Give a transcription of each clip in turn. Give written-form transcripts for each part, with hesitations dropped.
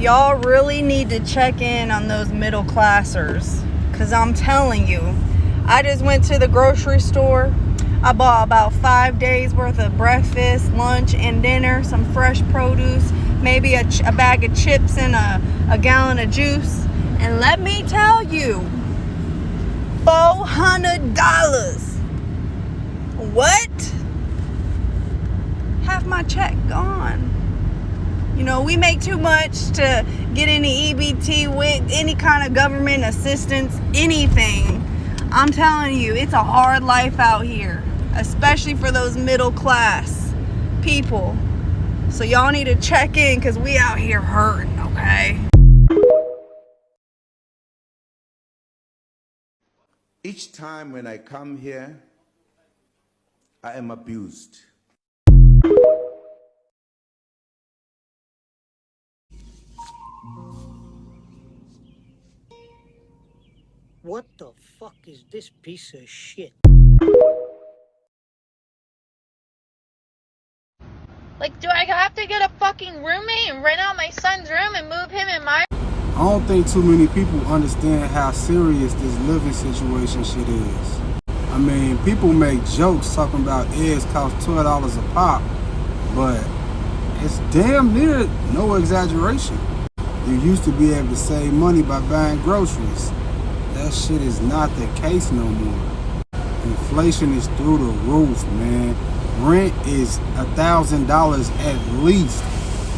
y'all really need to check in on those middle classers, because I'm telling you, I just went to the grocery store. I bought about 5 days worth of breakfast, lunch, and dinner, some fresh produce, maybe a bag of chips and a gallon of juice. And let me tell you, $400. What? Half my check gone. You know, we make too much to get any EBT with any kind of government assistance, anything. I'm telling you, it's a hard life out here, especially for those middle class people. So y'all need to check in, because we out here hurting, okay? Each time when I come here, I am abused. What the fuck is this piece of shit? Like, do I have to get a fucking roommate and rent out my son's room and move him in my... I don't think too many people understand how serious this living situation shit is. I mean, people make jokes talking about eggs cost $12 a pop, but it's damn near no exaggeration. You used to be able to save money by buying groceries. That shit is not the case no more. Inflation is through the roof, man. Rent is $1,000 at least,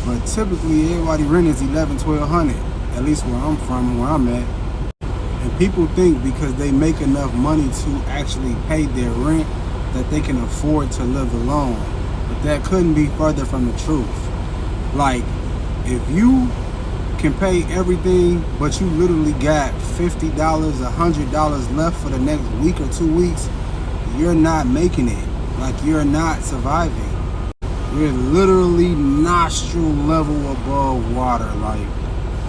but typically everybody rent is $1,100-1,200. At least where I'm from and where I'm at. And people think because they make enough money to actually pay their rent that they can afford to live alone. But that couldn't be further from the truth. Like, if you can pay everything, but you literally got $50, $100 left for the next week or 2 weeks, you're not making it. Like, you're not surviving. You're literally nostril level above water, like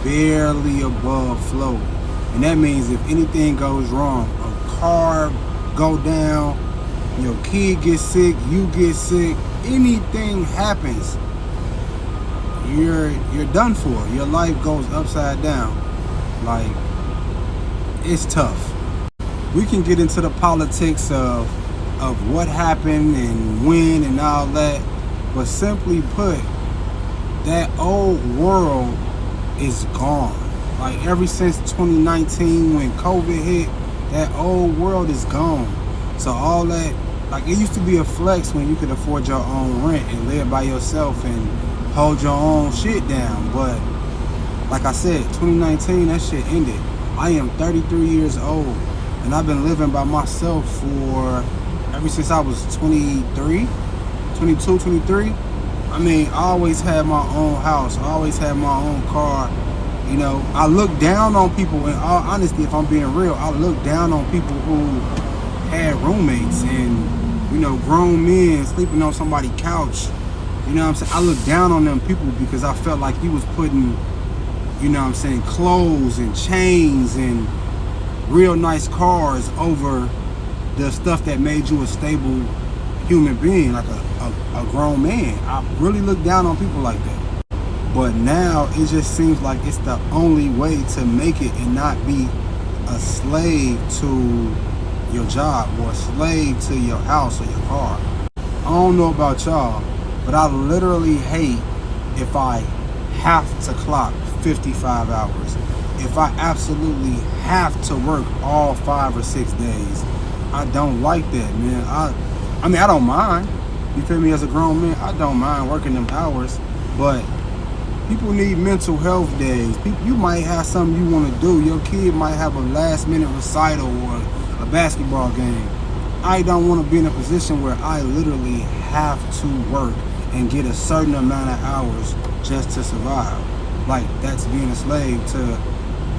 barely above float. And that means if anything goes wrong, a car go down, your kid gets sick, you get sick, anything happens, you're done for. Your life goes upside down. Like, it's tough. We can get into the politics of what happened and when and all that, but simply put, that old world is gone. Like, ever since 2019 when COVID hit, that old world is gone. So all that, like, it used to be a flex when you could afford your own rent and live by yourself and hold your own shit down. But like I said, 2019, that shit ended. I am 33 years old and I've been living by myself for ever since I was 23. I mean, I always had my own house. I always had my own car. You know, I look down on people, and all honesty, if I'm being real, I look down on people who had roommates and, you know, grown men sleeping on somebody's couch. You know what I'm saying? I look down on them people because I felt like you was putting, you know what I'm saying, clothes and chains and real nice cars over the stuff that made you a stable human being, like a grown man. I really look down on people like that. But now it just seems like it's the only way to make it and not be a slave to your job or a slave to your house or your car. I don't know about y'all, but I literally hate if I have to clock 55 hours. If I absolutely have to work all 5 or 6 days. I don't like that, man. I mean, I don't mind. You feel me? As a grown man, I don't mind working them hours, but people need mental health days. You might have something you want to do. Your kid might have a last minute recital or a basketball game. I don't want to be in a position where I literally have to work and get a certain amount of hours just to survive. Like, that's being a slave to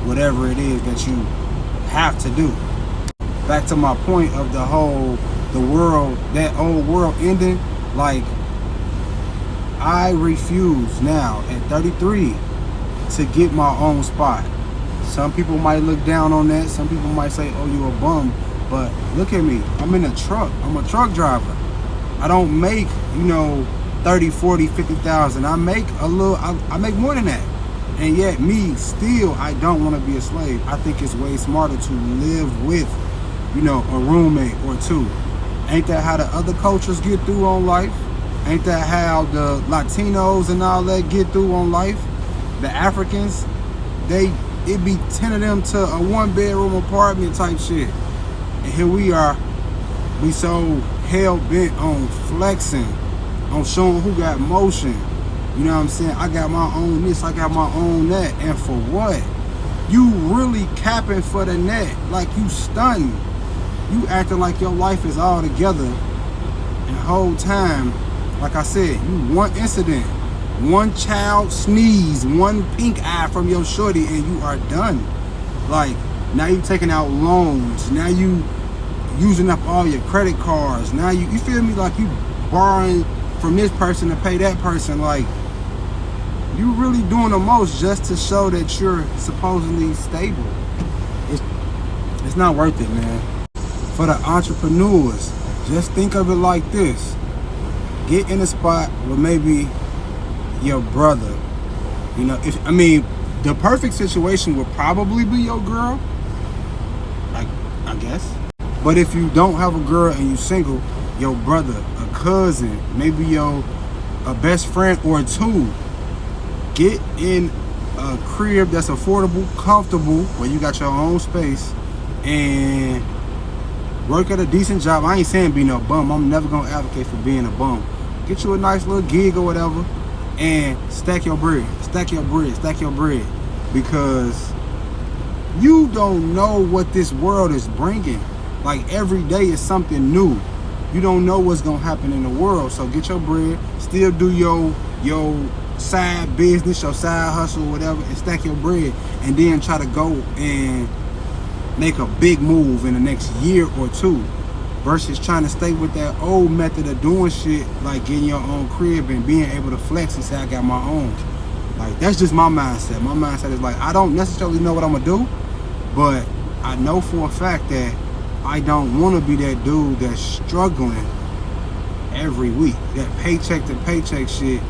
whatever it is that you have to do. Back to my point of the world, that old world ending, like, I refuse now at 33 to get my own spot. Some people might look down on that. Some people might say, oh, you a bum. But look at me. I'm in a truck. I'm a truck driver. I don't make, 30, 40, 50,000. I make a little, I make more than that. And yet me, still, I don't want to be a slave. I think it's way smarter to live with, you know, a roommate or two. Ain't that how the other cultures get through on life? Ain't that how the Latinos and all that get through on life? The Africans, it be 10 of them to a 1-bedroom apartment type shit. And here we are, we so hell-bent on flexing, on showing who got motion. You know what I'm saying? I got my own this, I got my own that. And for what? You really capping for the net. Like you stunning. You acting like your life is all together. And the whole time, like I said, you one incident, one child sneeze, one pink eye from your shorty, and you are done. Like, now you taking out loans. Now you using up all your credit cards. Now you feel me? Like you borrowing from this person to pay that person. Like, you really doing the most just to show that you're supposedly stable. It's not worth it, man. For the entrepreneurs, just think of it like this. Get in a spot with maybe your brother. You know, the perfect situation would probably be your girl, I guess. But if you don't have a girl and you single, your brother, a cousin, maybe a best friend or two. Get in a crib that's affordable, comfortable, where you got your own space, and work at a decent job. I ain't saying be no bum. I'm never gonna advocate for being a bum. Get you a nice little gig or whatever, and stack your bread, stack your bread, stack your bread, because you don't know what this world is bringing. Like, every day is something new. You don't know what's gonna happen in the world. So get your bread, still do your side business, your side hustle, whatever, and stack your bread, and then try to go and make a big move in the next year or two, versus trying to stay with that old method of doing shit, like getting your own crib and being able to flex and say, I got my own. Like, that's just my mindset. My mindset is like, I don't necessarily know what I'm gonna do, but I know for a fact that I don't want to be that dude that's struggling every week, that paycheck to paycheck shit.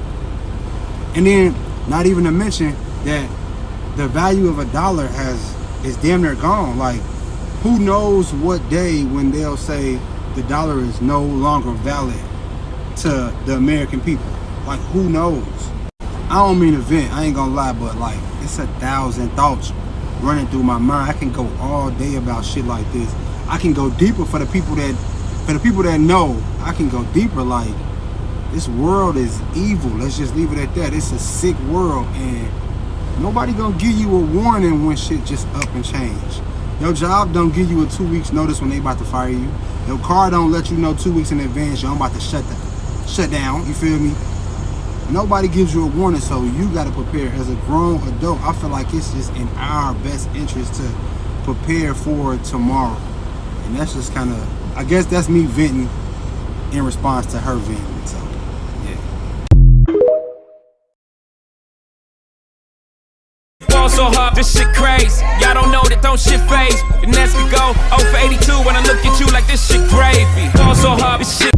And then, not even to mention that the value of a dollar is damn near gone. Like, who knows what day when they'll say the dollar is no longer valid to the American people. Like, who knows? I don't mean to vent, I ain't gonna lie, but like, it's 1,000 thoughts running through my mind. I can go all day about shit like this. I can go deeper for the people that know. I can go deeper. Like, this world is evil. Let's just leave it at that. It's a sick world, and nobody gonna give you a warning when shit just up and change. Your job don't give you a 2 weeks notice when they about to fire you. Your car don't let you know 2 weeks in advance, yo, I'm about to shut down. You feel me? Nobody gives you a warning, so you gotta prepare. As a grown adult, I feel like it's just in our best interest to prepare for tomorrow. And that's just kind of, I guess that's me venting in response to her venting. So, yeah. Fall so hard, this shit crazy. Y'all don't know that don't shit phase. The next we go 0 for 82 when I look at you like this shit gravy. Fall so hard, this shit.